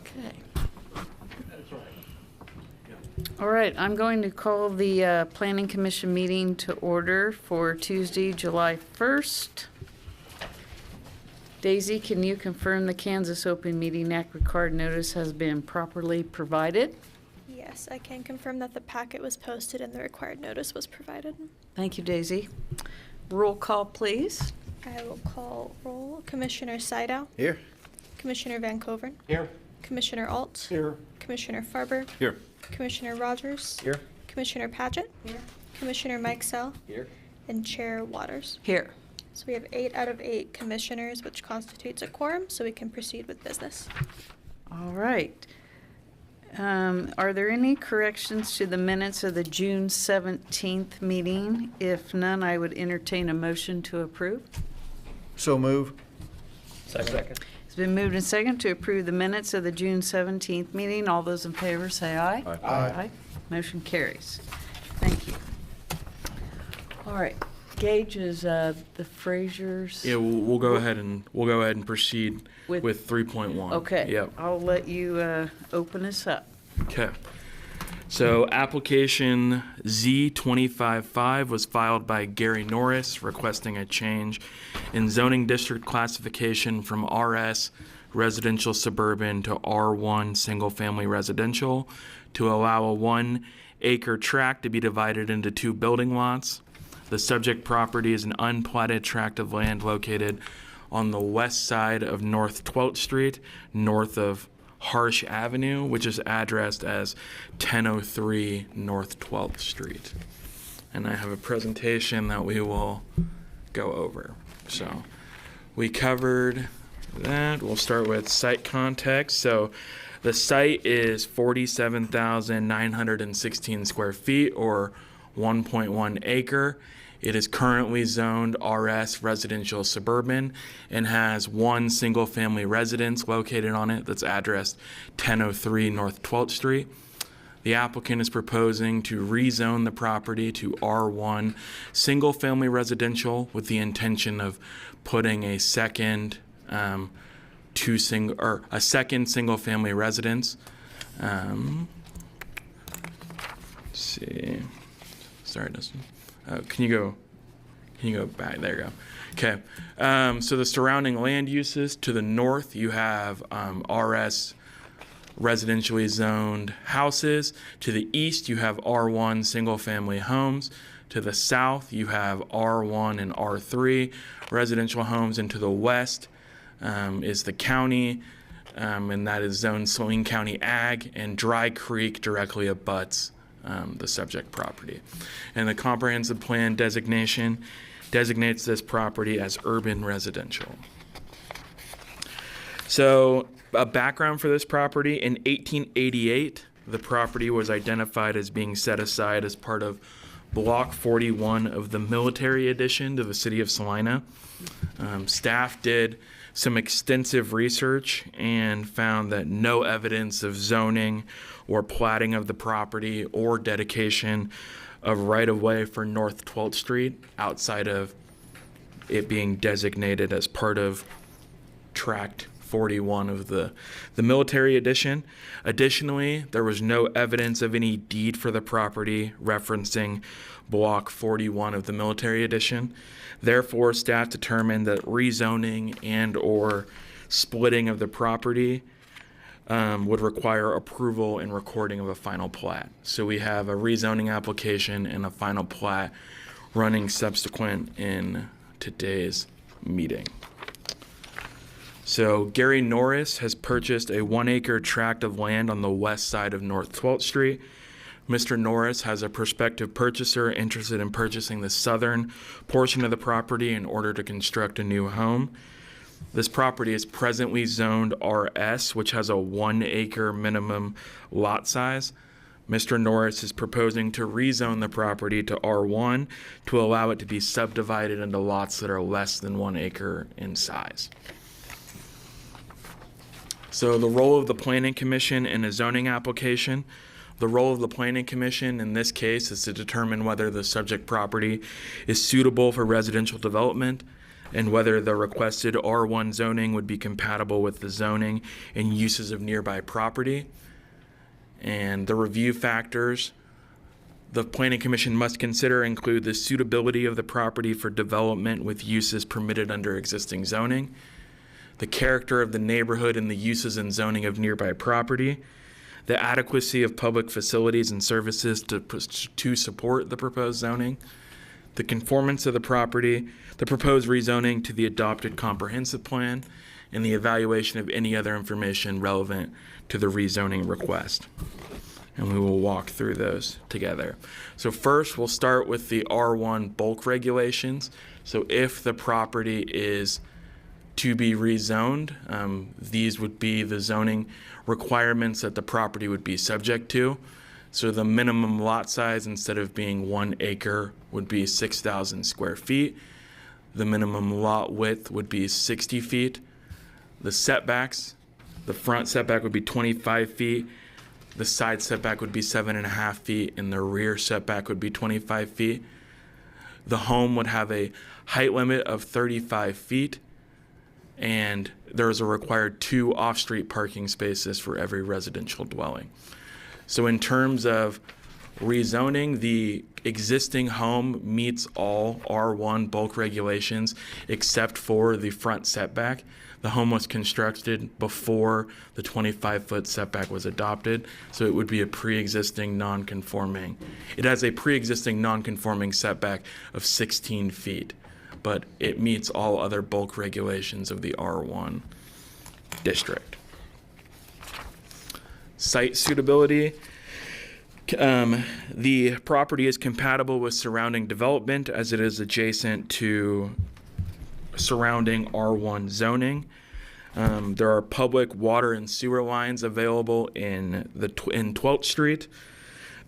Okay. All right, I'm going to call the Planning Commission meeting to order for Tuesday, July 1st. Daisy, can you confirm the Kansas Open Meeting Act required notice has been properly provided? Yes, I can confirm that the packet was posted and the required notice was provided. Thank you, Daisy. Roll call, please. I will call roll. Commissioner Sydow. Here. Commissioner Van Coveren. Here. Commissioner Alt. Here. Commissioner Farber. Here. Commissioner Rogers. Here. Commissioner Paget. Here. Commissioner Mike Sell. Here. And Chair Waters. Here. So we have 8 out of 8 commissioners, which constitutes a quorum, so we can proceed with business. All right. Are there any corrections to the minutes of the June 17th meeting? If none, I would entertain a motion to approve. So move. Second. It's been moved and second to approve the minutes of the June 17th meeting. All those in favor say aye. Aye. Aye. Motion carries. Thank you. All right. Gage is the Frazier's. Yeah, we'll go ahead and proceed with 3.1. Okay. Yep. I'll let you open us up. Okay. So application Z255 was filed by Gary Norris requesting a change in zoning district classification from RS residential suburban to R1 single family residential to allow a 1 acre tract to be divided into 2 building lots. The subject property is an unplatted tract of land located on the west side of North 12th Street, north of Harsh Avenue, which is addressed as 1003 North 12th Street. And I have a presentation that we will go over. So we covered that. We'll start with site context. So the site is 47,916 square feet or 1.1 acre. It is currently zoned RS residential suburban and has 1 single family residence located on it that's addressed 1003 North 12th Street. The applicant is proposing to rezone the property to R1 single family residential with the intention of putting a second single family residence. Let's see. Sorry, Dustin. Can you go back? There you go. Okay. So the surrounding land uses, to the north, you have RS residentially zoned houses. To the east, you have R1 single family homes. To the south, you have R1 and R3 residential homes. And to the west is the county, and that is zoned Salina County Ag, and Dry Creek directly abuts the subject property. And the comprehensive plan designation designates this property as urban residential. So a background for this property: in 1888, the property was identified as being set aside as part of Block 41 of the military addition to the city of Salina. Staff did some extensive research and found that no evidence of zoning or platting of the property or dedication of right-of-way for North 12th Street outside of it being designated as part of Tract 41 of the military addition. Additionally, there was no evidence of any deed for the property referencing Block 41 of the military addition. Therefore, staff determined that rezoning and or splitting of the property would require approval and recording of a final plat. So we have a rezoning application and a final plat running subsequent in today's meeting. So Gary Norris has purchased a 1 acre tract of land on the west side of North 12th Street. Mr. Norris has a prospective purchaser interested in purchasing the southern portion of the property in order to construct a new home. This property is presently zoned RS, which has a 1 acre minimum lot size. Mr. Norris is proposing to rezone the property to R1 to allow it to be subdivided into lots that are less than 1 acre in size. So the role of the Planning Commission in a zoning application. The role of the Planning Commission in this case is to determine whether the subject property is suitable for residential development. and whether the requested R1 zoning would be compatible with the zoning and uses of nearby property. And the review factors the Planning Commission must consider include the suitability of the property for development with uses permitted under existing zoning, the character of the neighborhood and the uses and zoning of nearby property, the adequacy of public facilities and services to support the proposed zoning, the conformance of the property, the proposed rezoning to the adopted comprehensive plan, and the evaluation of any other information relevant to the rezoning request. And we will walk through those together. So first, we'll start with the R1 bulk regulations. So if the property is to be rezoned, these would be the zoning requirements that the property would be subject to. So the minimum lot size, instead of being 1 acre, would be 6,000 square feet. The minimum lot width would be 60 feet. The setbacks, the front setback would be 25 feet. The side setback would be 7.5 feet, and the rear setback would be 25 feet. The home would have a height limit of 35 feet, and there is a required 2 off-street parking spaces for every residential dwelling. So in terms of rezoning, the existing home meets all R1 bulk regulations except for the front setback. The home was constructed before the 25-foot setback was adopted, so it would be a pre-existing non-conforming. It has a pre-existing non-conforming setback of 16 feet, but it meets all other bulk regulations of the R1 district. Site suitability. The property is compatible with surrounding development as it is adjacent to surrounding R1 zoning. There are public water and sewer lines available in 12th Street.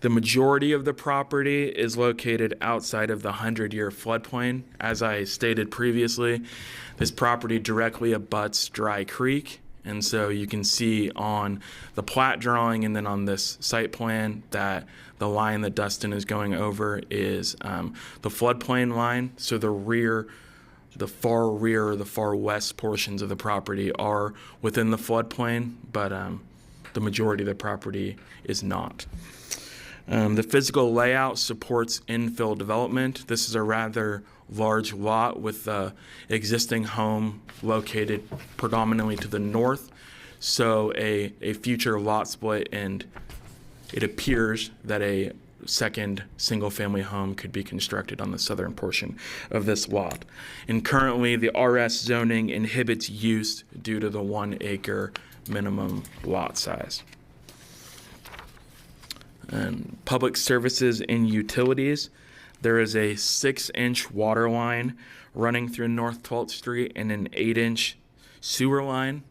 The majority of the property is located outside of the 100-year floodplain. As I stated previously, this property directly abuts Dry Creek. And so you can see on the plat drawing and then on this site plan that the line that Dustin is going over is the floodplain line. So the far rear or the far west portions of the property are within the floodplain, but the majority of the property is not. The physical layout supports infill development. This is a rather large lot with the existing home located predominantly to the north. So a future lot split, and it appears that a second single-family home could be constructed on the southern portion of this lot. And currently, the RS zoning inhibits use due to the 1 acre minimum lot size. And public services and utilities. There is a 6-inch water line running through North 12th Street and an 8-inch sewer line.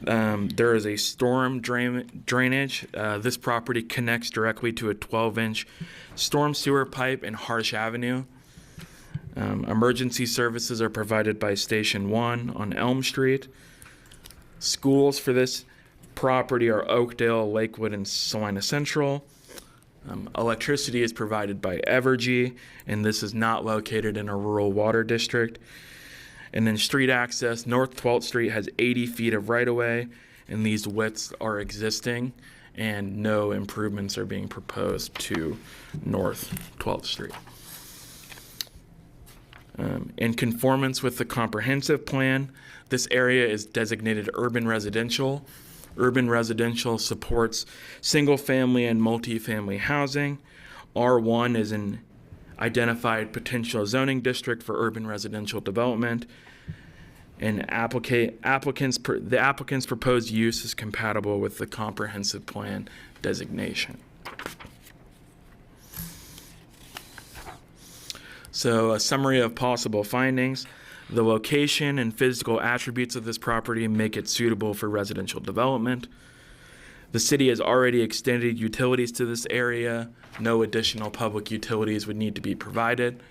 There is a storm drainage. This property connects directly to a 12-inch storm sewer pipe in Harsh Avenue. Emergency services are provided by Station 1 on Elm Street. Schools for this property are Oakdale, Lakewood, and Salina Central. Electricity is provided by Evergy, and this is not located in a rural water district. And then street access, North 12th Street has 80 feet of right-of-way, and these widths are existing, and no improvements are being proposed to North 12th Street. In conformance with the comprehensive plan, this area is designated urban residential. Urban residential supports single-family and multifamily housing. R1 is an identified potential zoning district for urban residential development. And the applicant's proposed use is compatible with the comprehensive plan designation. So a summary of possible findings. The location and physical attributes of this property make it suitable for residential development. The city has already extended utilities to this area. No additional public utilities would need to be provided.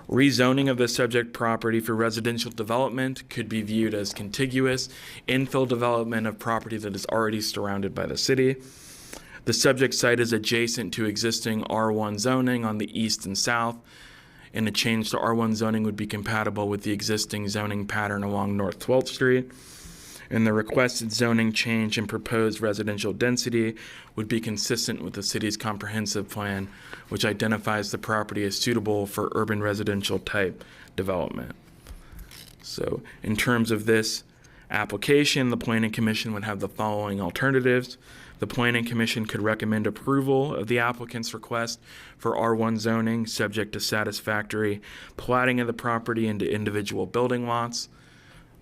Rezoning of the subject property for residential development could be viewed as contiguous infill development of property that is already surrounded by the city. The subject site is adjacent to existing R1 zoning on the east and south. and a change to R1 zoning would be compatible with the existing zoning pattern along North 12th Street. And the requested zoning change and proposed residential density would be consistent with the city's comprehensive plan, which identifies the property as suitable for urban residential type development. So in terms of this application, the Planning Commission would have the following alternatives. The Planning Commission could recommend approval of the applicant's request for R1 zoning, subject to satisfactory platting of the property into individual building lots.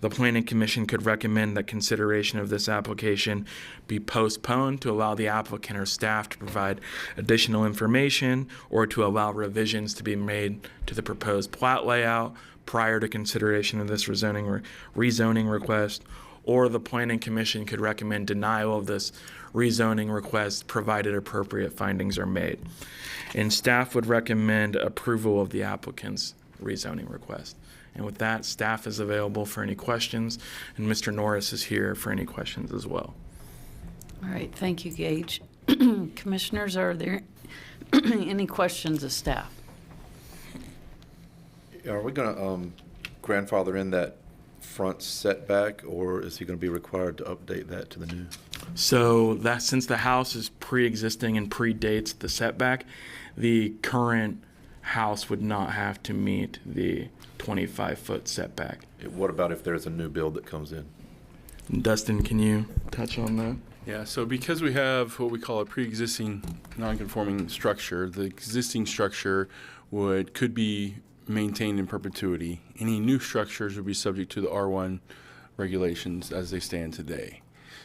The Planning Commission could recommend that consideration of this application be postponed to allow the applicant or staff to provide additional information or to allow revisions to be made to the proposed plat layout prior to consideration of this rezoning request. Or the Planning Commission could recommend denial of this rezoning request provided appropriate findings are made. And staff would recommend approval of the applicant's rezoning request. And with that, staff is available for any questions, and Mr. Norris is here for any questions as well. All right, thank you, Gage. Commissioners, are there any questions of staff? Are we going to grandfather in that front setback, or is he going to be required to update that to the new? So that since the house is pre-existing and predates the setback, the current house would not have to meet the 25-foot setback. What about if there's a new build that comes in? Dustin, can you touch on that? Yeah, so because we have what we call a pre-existing non-conforming structure, the existing structure could be maintained in perpetuity. Any new structures would be subject to the R1 regulations as they stand today.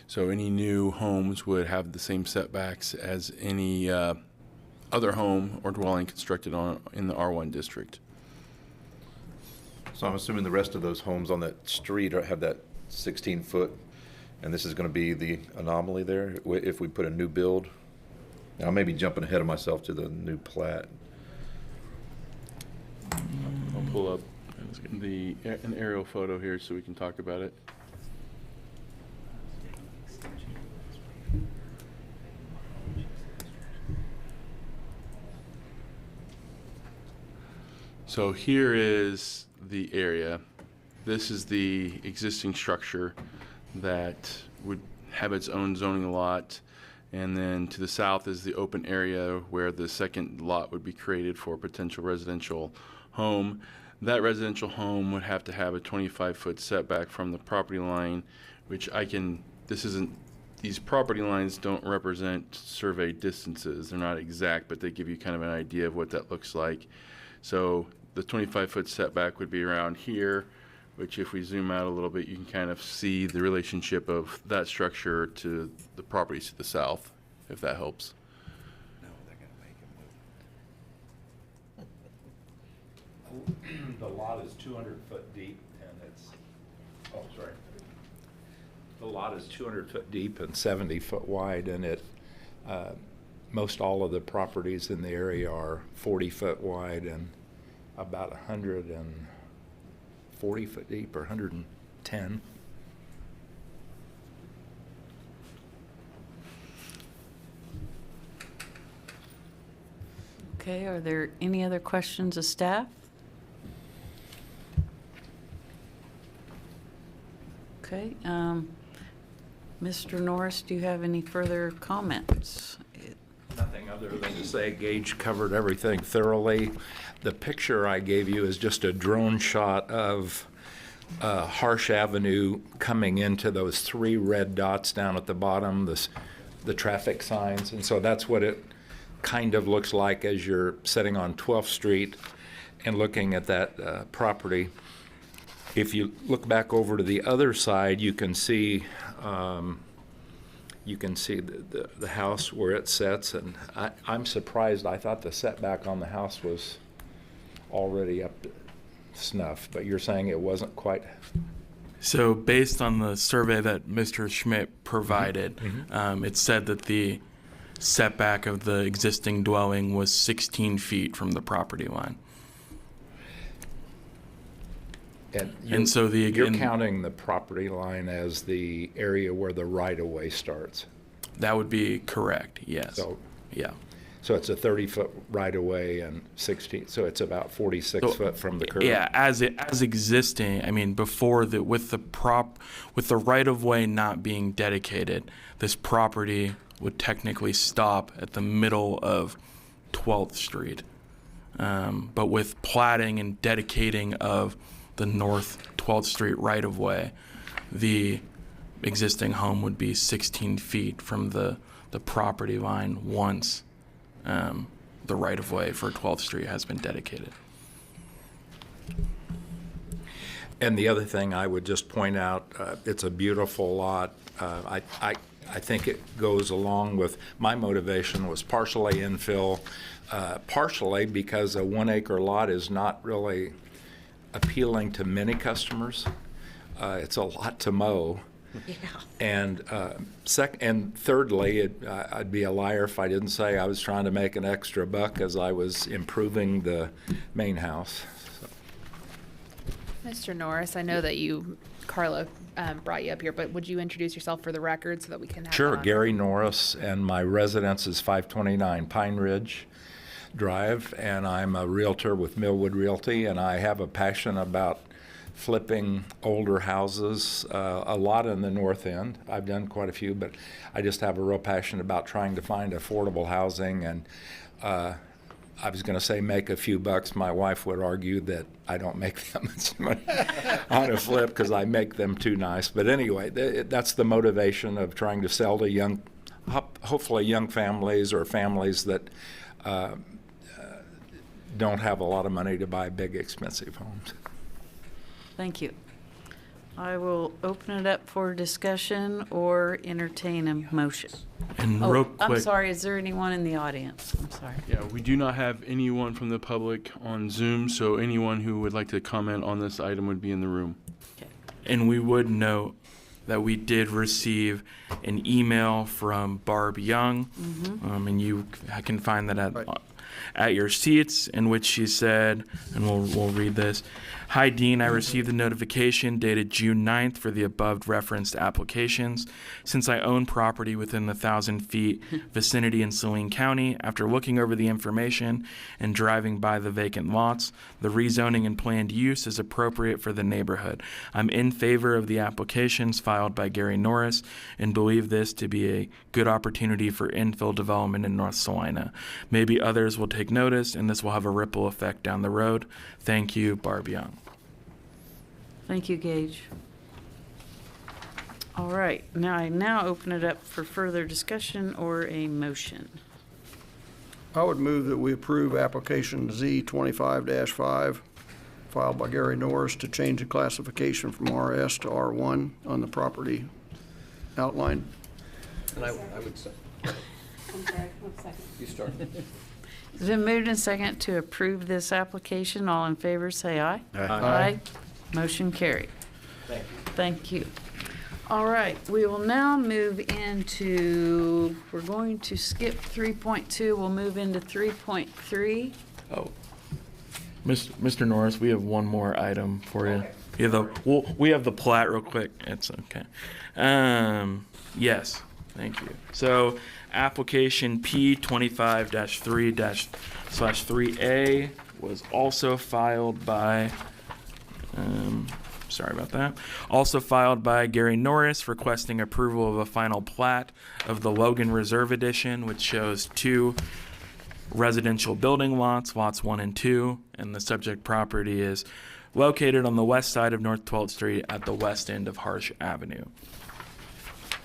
So any new homes would have the same setbacks as any other home or dwelling constructed in the R1 district. So I'm assuming the rest of those homes on that street have that 16-foot, and this is going to be the anomaly there if we put a new build. Now, I may be jumping ahead of myself to the new plat. I'll pull up an aerial photo here so we can talk about it. So here is the area. This is the existing structure that would have its own zoning lot. And then to the south is the open area where the second lot would be created for a potential residential home. That residential home would have to have a 25-foot setback from the property line, which these property lines don't represent surveyed distances. They're not exact, but they give you kind of an idea of what that looks like. So the 25-foot setback would be around here, which if we zoom out a little bit, you can kind of see the relationship of that structure to the properties to the south, if that helps. No, they're gonna make him move. The lot is 200 foot deep and it's, oh, sorry. The lot is 200 foot deep and 70 foot wide, and most all of the properties in the area are 40 foot wide and about 140 foot deep or 110. Okay, are there any other questions of staff? Okay, Mr. Norris, do you have any further comments? Nothing other than to say Gage covered everything thoroughly. The picture I gave you is just a drone shot of Harsh Avenue coming into those 3 red dots down at the bottom, the traffic signs. And so that's what it kind of looks like as you're sitting on 12th Street and looking at that property. If you look back over to the other side, you can see the house where it sits, and I'm surprised. I thought the setback on the house was already up to snuff, but you're saying it wasn't quite. So based on the survey that Mr. Schmidt provided, it said that the setback of the existing dwelling was 16 feet from the property line. And so you're counting the property line as the area where the right-of-way starts. That would be correct, yes. So yeah. So it's a 30-foot right-of-way and 16, so it's about 46 So, foot from the curb. Yeah, as existing, I mean, before with the right of way not being dedicated, this property would technically stop at the middle of 12th Street. But with platting and dedicating of the North 12th Street right of way, the existing home would be 16 feet from the property line once the right of way for 12th Street has been dedicated. And the other thing I would just point out, it's a beautiful lot. I think it goes along with, my motivation was partially infill, partially because a 1 acre lot is not really appealing to many customers. It's a lot to mow. Yeah. And thirdly, I'd be a liar if I didn't say I was trying to make an extra buck as I was improving the main house. Mr. Norris, I know that Carla brought you up here, but would you introduce yourself for the record so that we can have Sure, that on Gary Norris, and my residence is 529 Pine Ridge Drive, and I'm a realtor with Millwood Realty, and I have a passion about flipping older houses, a lot in the north end. I've done quite a few, but I just have a real passion about trying to find affordable housing, and I was going to say make a few bucks. My wife would argue that I don't make that much money on a flip because I make them too nice. But anyway, that's the motivation of trying to sell to hopefully young families or families that don't have a lot of money to buy big, expensive homes. Thank you. I will open it up for discussion or entertain a motion. And real Oh, I'm quick, sorry, is there anyone in the audience? I'm sorry. Yeah, we do not have anyone from the public on Zoom, so anyone who would like to comment on this item would be in the room. and we would note that we did receive an email from Barb Young, and you can find that at your seats, in which she said, and we'll read this. Hi, Dean. I received a notification dated June 9th for the above referenced applications. Since I own property within the 1,000 feet vicinity in Saline County, after looking over the information and driving by the vacant lots, the rezoning and planned use is appropriate for the neighborhood. I'm in favor of the applications filed by Gary Norris and believe this to be a good opportunity for infill development in North Salina. Maybe others will take notice, and this will have a ripple effect down the road. Thank you, Barb Young. Thank you, Gage. All right, now open it up for further discussion or a motion. I would move that we approve application Z 25-5 filed by Gary Norris to change the classification from RS to R1 on the property outlined. And I would say. I'm sorry, one second. You start. It's been moved and second to approve this application. All in favor, say aye. Aye. Motion carried. Thank you. All right, we will now move into, we're going to skip 3.2. We'll move into 3.3. Oh, Mr. Norris, we have one more item for you. We have the plat real quick. It's okay. Yes, thank you. So, application P25-3/3A was also filed by. Sorry about that. Also filed by Gary Norris requesting approval of a final plat of the Logan Reserve Edition, which shows 2 residential building lots, lots 1 and 2, and the subject property is located on the west side of North 12th Street at the west end of Harsh Avenue.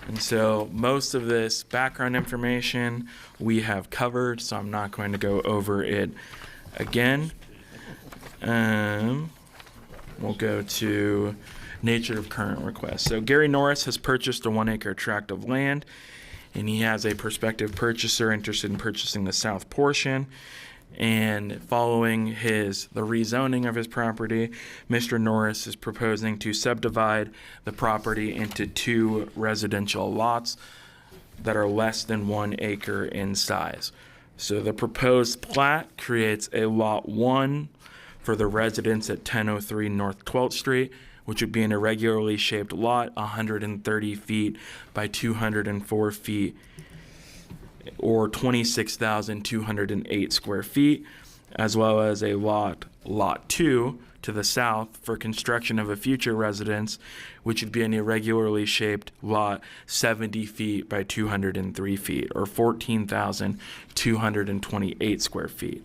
And so most of this background information we have covered, so I'm not going to go over it again. We'll go to nature of current request. So Gary Norris has purchased a 1-acre tract of land, and he has a prospective purchaser interested in purchasing the south portion. And following the rezoning of his property, Mr. Norris is proposing to subdivide the property into 2 residential lots that are less than 1 acre in size. So the proposed plat creates a lot 1 for the residents at 1003 North 12th Street, which would be an irregularly shaped lot, 130 feet by 204 feet or 26,208 square feet, as well as a lot 2 to the south for construction of a future residence, which would be an irregularly shaped lot 70 feet by 203 feet, or 14,228 square feet.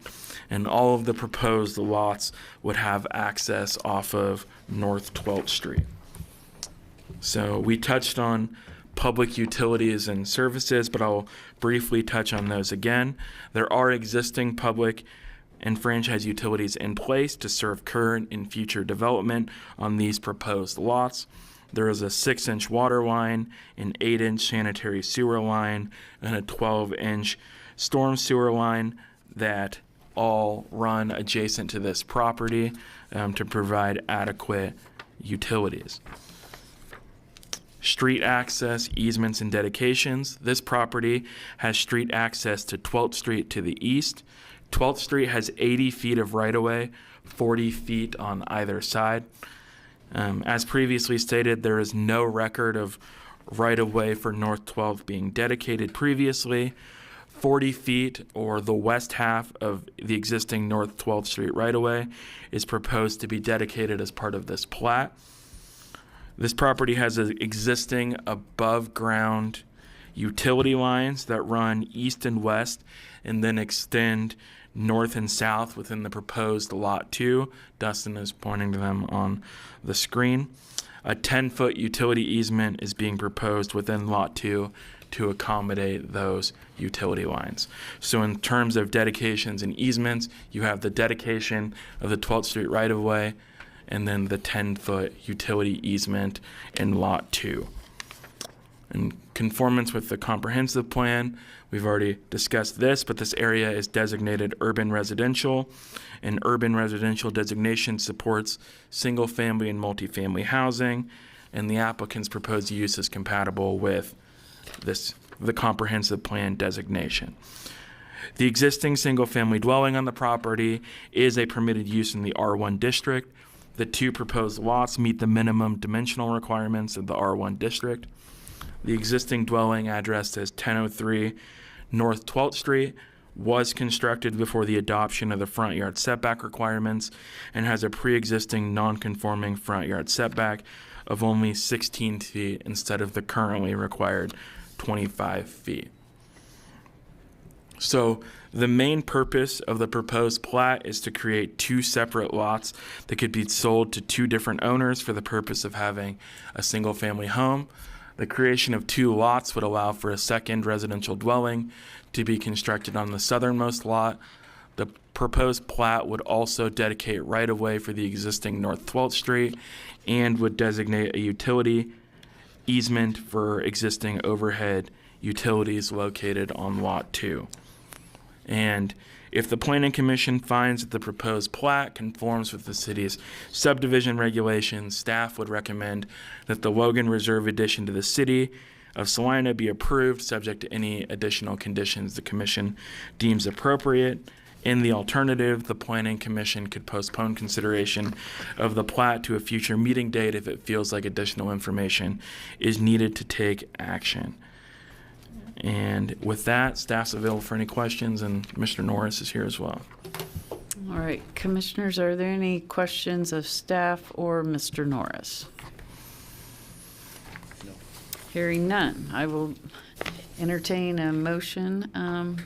And all of the proposed lots would have access off of North 12th Street. So we touched on public utilities and services, but I'll briefly touch on those again. There are existing public and franchise utilities in place to serve current and future development on these proposed lots. There is a 6-inch water line, an 8-inch sanitary sewer line, and a 12-inch storm sewer line that all run adjacent to this property to provide adequate utilities. Street access, easements, and dedications. This property has street access to 12th Street to the east. 12th Street has 80 feet of right-of-way, 40 feet on either side. As previously stated, there is no record of right-of-way for North 12th being dedicated previously. 40 feet, or the west half of the existing North 12th Street right-of-way, is proposed to be dedicated as part of this plat. This property has existing above-ground utility lines that run east and west and then extend north and south within the proposed Lot 2. Dustin is pointing to them on the screen. A 10-foot utility easement is being proposed within Lot 2 to accommodate those utility lines. So in terms of dedications and easements, you have the dedication of the 12th Street right-of-way and then the 10-foot utility easement in Lot 2. In conformance with the comprehensive plan, we've already discussed this, but this area is designated urban residential, and urban residential designation supports single-family and multifamily housing, and the applicant's proposed use is compatible with the comprehensive plan designation. The existing single-family dwelling on the property is a permitted use in the R1 district. The 2 proposed lots meet the minimum dimensional requirements of the R1 district. The existing dwelling, addressed as 1003 North 12th Street, was constructed before the adoption of the front yard setback requirements and has a pre-existing non-conforming front yard setback of only 16 feet instead of the currently required 25 feet. So the main purpose of the proposed plat is to create 2 separate lots that could be sold to 2 different owners for the purpose of having a single-family home. The creation of 2 lots would allow for a second residential dwelling to be constructed on the southernmost lot. The proposed plat would also dedicate right-of-way for the existing North 12th Street and would designate a utility easement for existing overhead utilities located on Lot 2. And if the Planning Commission finds that the proposed plat conforms with the city's subdivision regulations, staff would recommend that the Logan Reserve addition to the city of Salina be approved, subject to any additional conditions the commission deems appropriate. In the alternative, the Planning Commission could postpone consideration of the plat to a future meeting date if it feels like additional information is needed to take action. And with that, staff's available for any questions, and Mr. Norris is here as well. All right, commissioners, are there any questions of staff or Mr. Norris? No. Hearing none, I will entertain a motion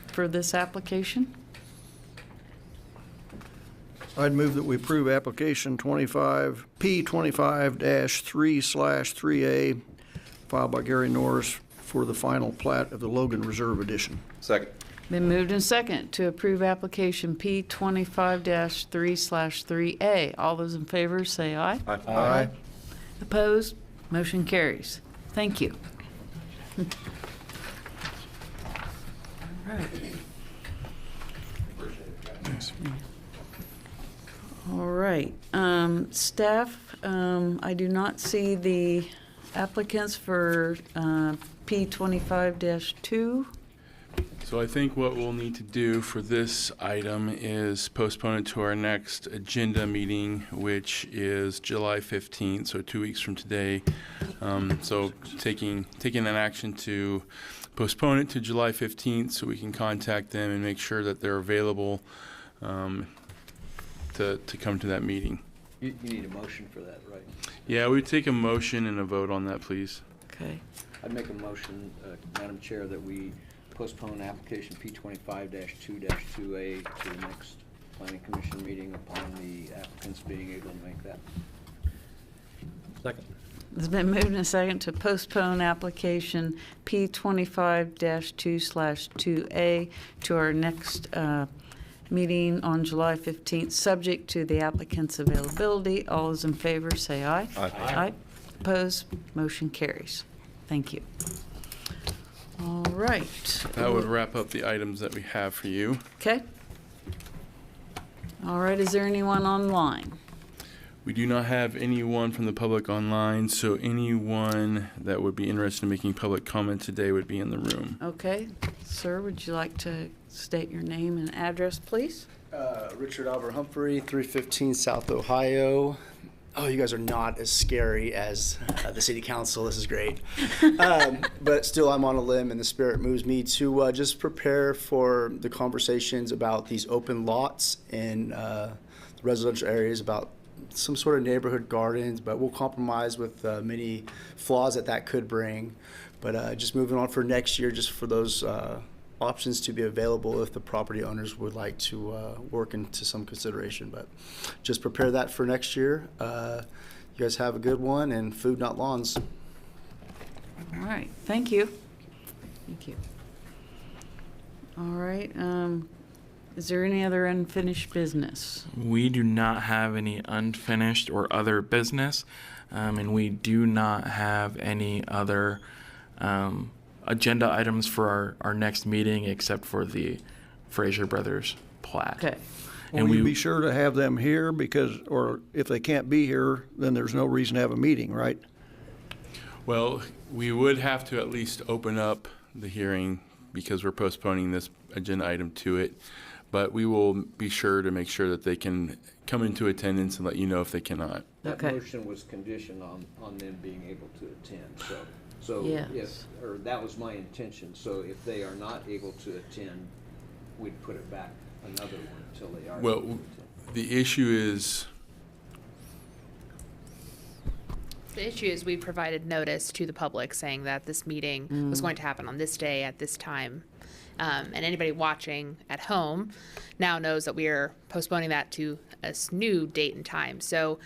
for this application. I'd move that we approve application P25-3/3A, filed by Gary Norris for the final plat of the Logan Reserve Edition. Second. Been moved and second to approve application P25-3/3A. All those in favor say aye. Aye. Aye. Opposed? Motion carries. Thank you. All right. All right. Staff, I do not see the applicants for P25-2. So I think what we'll need to do for this item is postpone it to our next agenda meeting, which is July 15th, so 2 weeks from today. So taking an action to postpone it to July 15th so we can contact them and make sure that they're available to come to that meeting. You need a motion for that, right? Yeah, we take a motion and a vote on that, please. Okay. I'd make a motion, Madam Chair, that we postpone application P25-2-2A to the next Planning Commission meeting upon the applicants being able to make that. Second. It's been moved and second to postpone application P25-2/2A to our next meeting on July 15th, subject to the applicant's availability. All those in favor say aye. Aye. Aye. Opposed? Motion carries. Thank you. All right. That would wrap up the items that we have for you. Okay. All right, is there anyone online? We do not have anyone from the public online, so anyone that would be interested in making public comment today would be in the room. Okay. Sir, would you like to state your name and address, please? Richard Albert Humphrey, 315 South Ohio. Oh, you guys are not as scary as the city council. This is great. But still, I'm on a limb, and the spirit moves me to just prepare for the conversations about these open lots in the residential areas, about some sort of neighborhood gardens, but we'll compromise with many flaws that could bring. But just moving on for next year, just for those options to be available if the property owners would like to work into some consideration. But just prepare that for next year. You guys have a good one, and food, not lawns. All right. Thank you. Thank you. All right. Is there any other unfinished business? We do not have any unfinished or other business, and we do not have any other agenda items for our next meeting except for the Fraser Brothers plat. Okay. Will you be sure to have them here because, or if they can't be here, then there's no reason to have a meeting, right? Well, we would have to at least open up the hearing because we're postponing this agenda item to it. But we will be sure to make sure that they can come into attendance and let you know if they cannot. That Okay. motion was conditioned on them being able to attend, so Yes. if, or that was my intention. So if they are not able to attend, we'd put it back another one until they are able to Well, attend. the issue is, The issue is we provided notice to the public saying that this meeting was going to happen on this day at this time. And anybody watching at home now knows that we are postponing that to a new date and time. So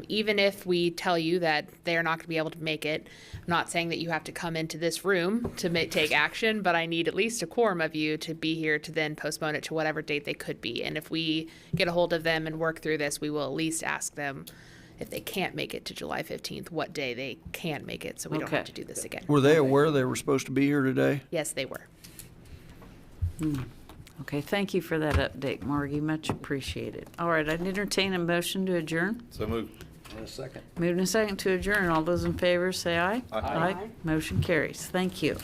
even if we tell you that they're not going to be able to make it, I'm not saying that you have to come into this room to take action, but I need at least a quorum of you to be here to then postpone it to whatever date they could be. And if we get a hold of them and work through this, we will at least ask them if they can't make it to July 15th, what day they can make it, so we don't have Okay. to do this again. Were they aware they were supposed to be here today? Yes, they were. Okay, thank you for that update, Margie. Much appreciated. All right, I'd entertain a motion to adjourn. So move. In a second. Moved and second to adjourn. All those in favor say aye. Aye. Aye. Motion carries. Thank you.